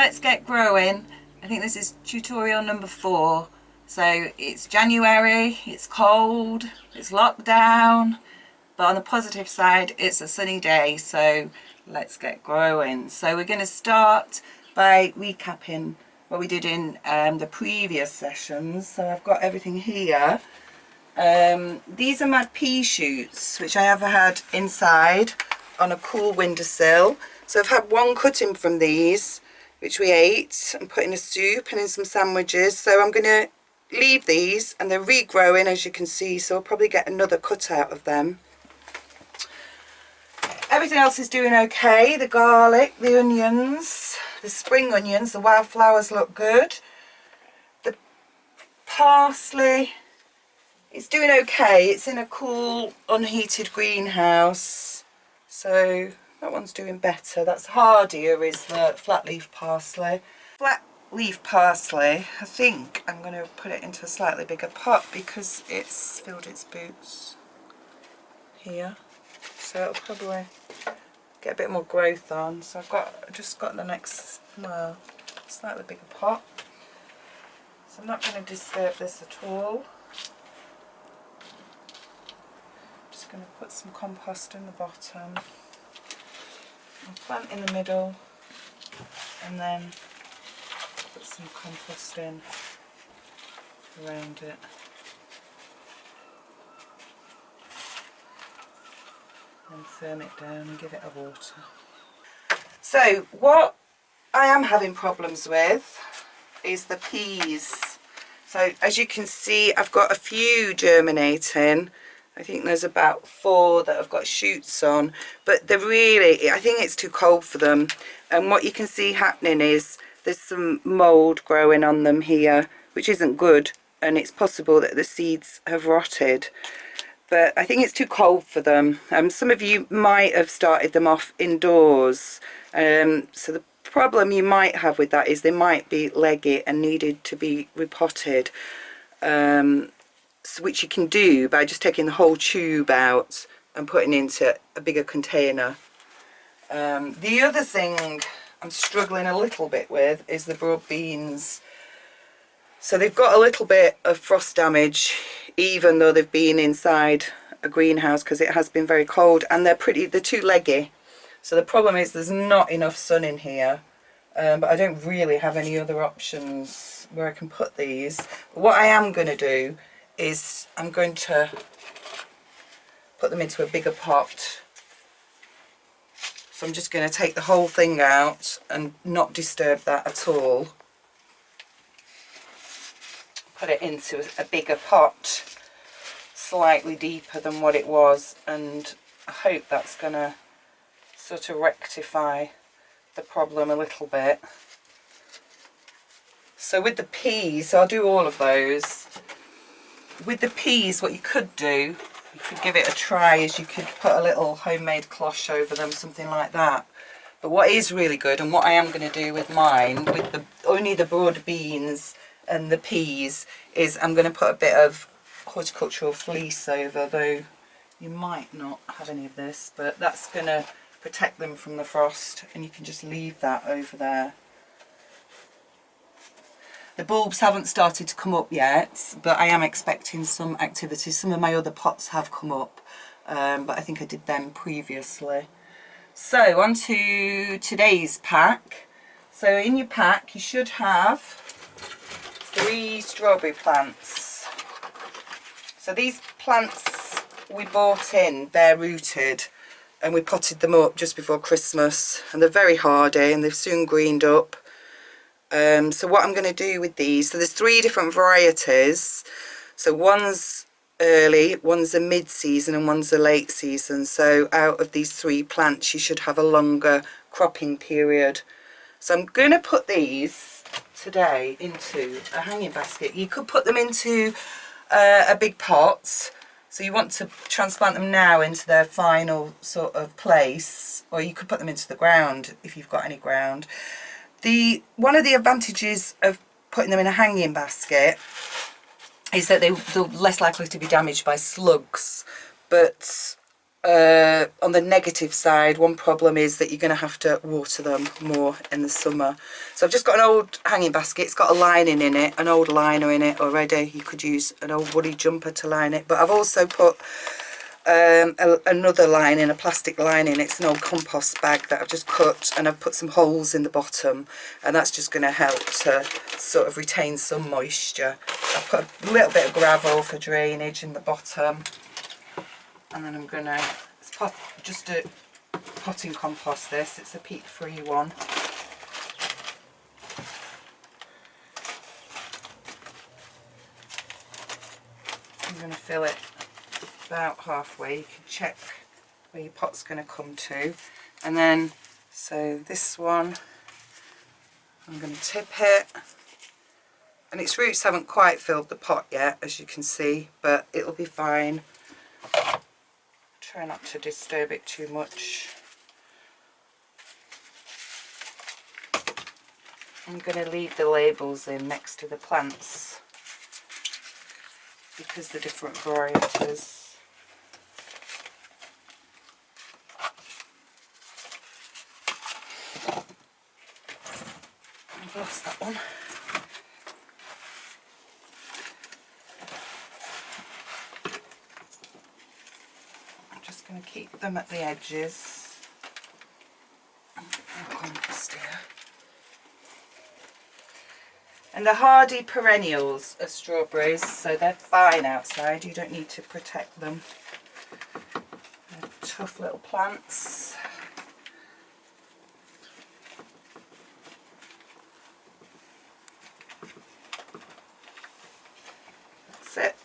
let's get growing. I think this is tutorial number 4. So it's January, it's cold, it's lockdown, but on the positive side it's a sunny day, so let's get growing. So we're going to start by recapping what we did in the previous sessions. So I've got everything here. These are my pea shoots, which I have had inside on a cool windowsill. So I've had one cutting from these, which we ate and put in a soup and in some sandwiches. So I'm going to leave these, and they're regrowing, as you can see, so I'll probably get another cut out of them. Everything else is doing okay. The garlic, the onions, the spring onions, the wildflowers look good. The parsley, it's doing okay. It's in a cool unheated greenhouse, so that one's doing better. That's hardier, is the flat leaf parsley. Flat leaf parsley, I think I'm going to put it into a slightly bigger pot because it's filled its boots here, so it'll probably get a bit more growth on. So I've just got the next, well, slightly bigger pot, so I'm not going to disturb this at all. Just going to put some compost in the bottom and plant in the middle, and then put some compost in around it. And firm it down and give it a water. So what I am having problems with is the peas. So as you can see, I've got a few germinating. I think there's about 4 that have got shoots on, but they're really, I think it's too cold for them. And what you can see happening is there's some mould growing on them here, which isn't good, and it's possible that the seeds have rotted. But I think it's too cold for them. Some of you might have started them off indoors. So the problem you might have with that is they might be leggy and needed to be repotted. Which you can do by just taking the whole tube out and putting into a bigger container. The other thing I'm struggling a little bit with is the broad beans. So they've got a little bit of frost damage, even though they've been inside a greenhouse, because it has been very cold, and they're too leggy. So the problem is there's not enough sun in here, but I don't really have any other options where I can put these. But what I am going to do is I'm going to put them into a bigger pot. So I'm just going to take the whole thing out and not disturb that at all. Put it into a bigger pot, slightly deeper than what it was, and I hope that's going to sort of rectify the problem a little bit. So with the peas, I'll do all of those. With the peas, what you could do, you could give it a try, is you could put a little homemade cloche over them, something like that. But what is really good, and what I am going to do with mine, with only the broad beans and the peas, is I'm going to put a bit of horticultural fleece over, though you might not have any of this, but that's going to protect them from the frost, and you can just leave that over there. The bulbs haven't started to come up yet, but I am expecting some activity. Some of my other pots have come up, but I think I did them previously. So on to today's pack. So in your pack you should have 3 strawberry plants. So these plants we bought in bare rooted, and we potted them up just before Christmas, and they're very hardy and they've soon greened up. So what I'm going to do with these, so there's 3 different varieties. So one's early, one's a mid-season, and one's a late season. So out of these 3 plants you should have a longer cropping period. So I'm going to put these today into a hanging basket. You could put them into a big pot. So you want to transplant them now into their final sort of place, or you could put them into the ground if you've got any ground. One of the advantages of putting them in a hanging basket is that they're less likely to be damaged by slugs, but on the negative side, one problem is that you're going to have to water them more in the summer. So I've just got an old hanging basket. It's got a lining in it, an old liner in it already. You could use an old woolly jumper to line it, but I've also put another lining, a plastic lining. It's an old compost bag that I've just cut, and I've put some holes in the bottom, and that's just going to help to sort of retain some moisture. I put a little bit of gravel for drainage in the bottom, and then I'm going to just a potting compost this. It's a peat-free one. I'm going to fill it about halfway. You can check where your pot's going to come to. And then, so this one, I'm going to tip it. And its roots haven't quite filled the pot yet, as you can see, but it'll be fine. Try not to disturb it too much. I'm going to leave the labels in next to the plants because they're different varieties. I've lost that one. I'm just going to keep them at the edges. Compost here. And the hardy perennials are strawberries, so they're fine outside. You don't need to protect them. They're tough little plants. That's it.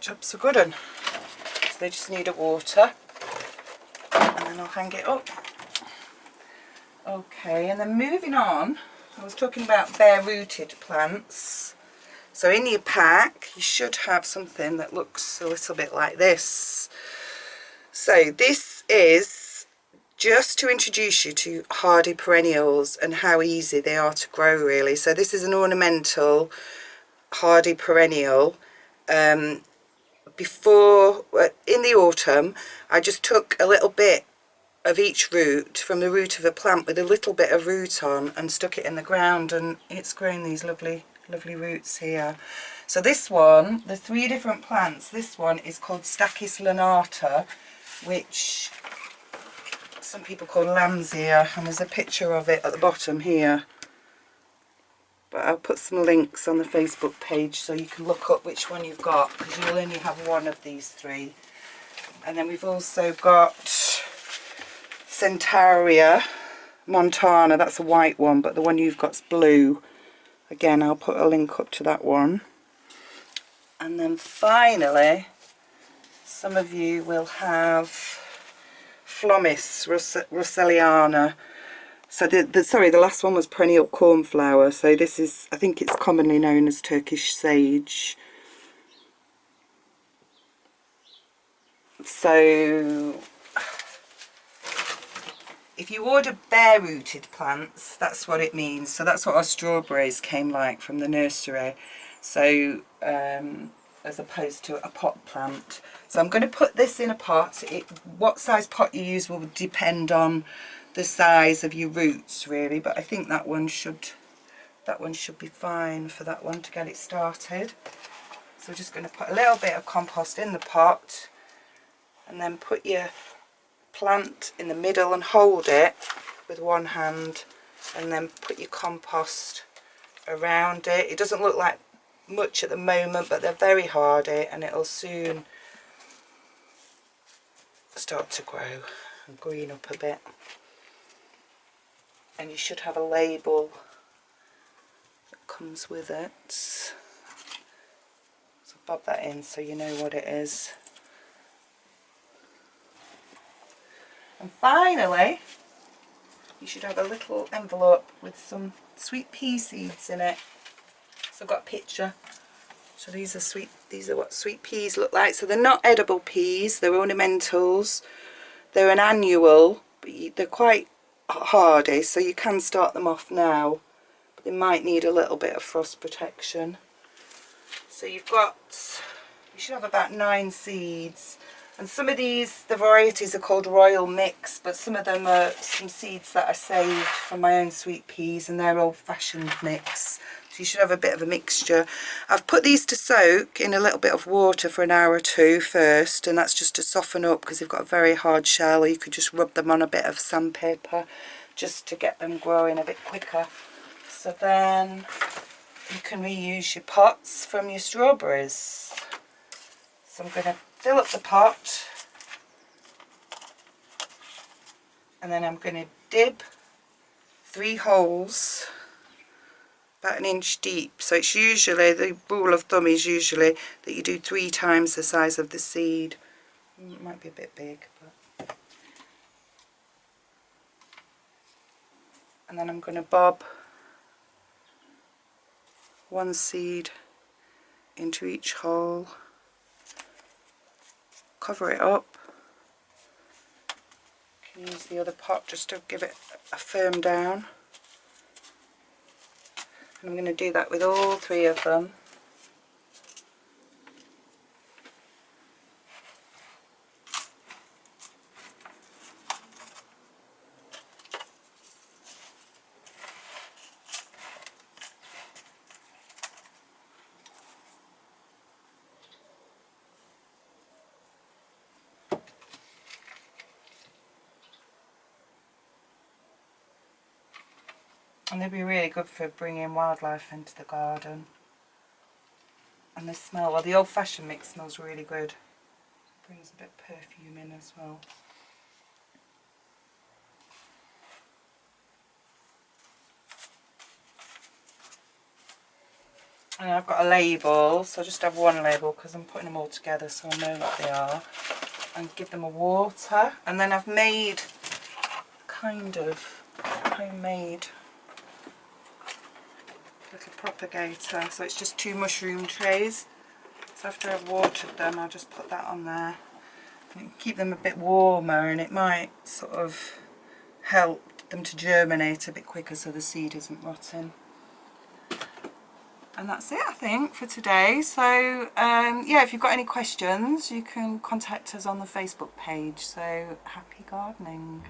Job's a good one. So they just need a water, and then I'll hang it up. Okay, and then moving on, I was talking about bare rooted plants. So in your pack you should have something that looks a little bit like this. So this is just to introduce you to hardy perennials and how easy they are to grow, really. So this is an ornamental hardy perennial. Before, in the autumn, I just took a little bit of each root from the root of a plant with a little bit of root on and stuck it in the ground, and it's grown these lovely roots here. So this one, there's 3 different plants. This one is called Stachys lanata, which some people call lamb's ear, and there's a picture of it at the bottom here. But I'll put some links on the Facebook page so you can look up which one you've got, because you'll only have one of these 3. And then we've also got Centaurea montana. That's a white one, but the one you've got's blue. Again, I'll put a link up to that one. And then finally, some of you will have Phlomis russelliana. So the last one was perennial cornflower. So this is, I think it's commonly known as Turkish sage. So if you order bare rooted plants, that's what it means. So that's what our strawberries came like from the nursery. So as opposed to a pot plant. So I'm going to put this in a pot. What size pot you use will depend on the size of your roots, really, but I think that one should be fine for that one to get it started. So we're just going to put a little bit of compost in the pot, and then put your plant in the middle and hold it with one hand, and then put your compost around it. It doesn't look like much at the moment, but they're very hardy, and it'll soon start to grow and green up a bit. And you should have a label that comes with it. So bob that in so you know what it is. And finally, you should have a little envelope with some sweet pea seeds in it. So I've got a picture. So these are what sweet peas look like. So they're not edible peas, they're ornamentals. They're an annual, but they're quite hardy, so you can start them off now, but they might need a little bit of frost protection. So you should have about 9 seeds. And some of these, the varieties are called Royal Mix, but some of them are some seeds that I saved from my own sweet peas, and they're old-fashioned mix. So you should have a bit of a mixture. I've put these to soak in a little bit of water for an hour or two first, and that's just to soften up because they've got a very hard shell, or you could just rub them on a bit of sandpaper just to get them growing a bit quicker. So then you can reuse your pots from your strawberries. So I'm going to fill up the pot, and then I'm going to dip 3 holes about 1 inch deep. So it's usually, the rule of thumb is usually that you do 3 times the size of the seed. It might be a bit big, but... And then I'm going to bob 1 seed into each hole, cover it up. You can use the other pot just to give it a firm down. And I'm going to do that with all 3 of them. And they'd be really good for bringing wildlife into the garden. And they smell, well, the old-fashioned mix smells really good. It brings a bit of perfume in as well. And I've got a label, so I just have 1 label because I'm putting them all together so I know what they are. And give them a water. And then I've made kind of homemade little propagator. So it's just 2 mushroom trays. So after I've watered them, I'll just put that on there. And keep them a bit warmer, and it might sort of help them to germinate a bit quicker so the seed isn't rotting. And that's it, I think, for today. So yeah, if you've got any questions, you can contact us on the Facebook page. So happy gardening.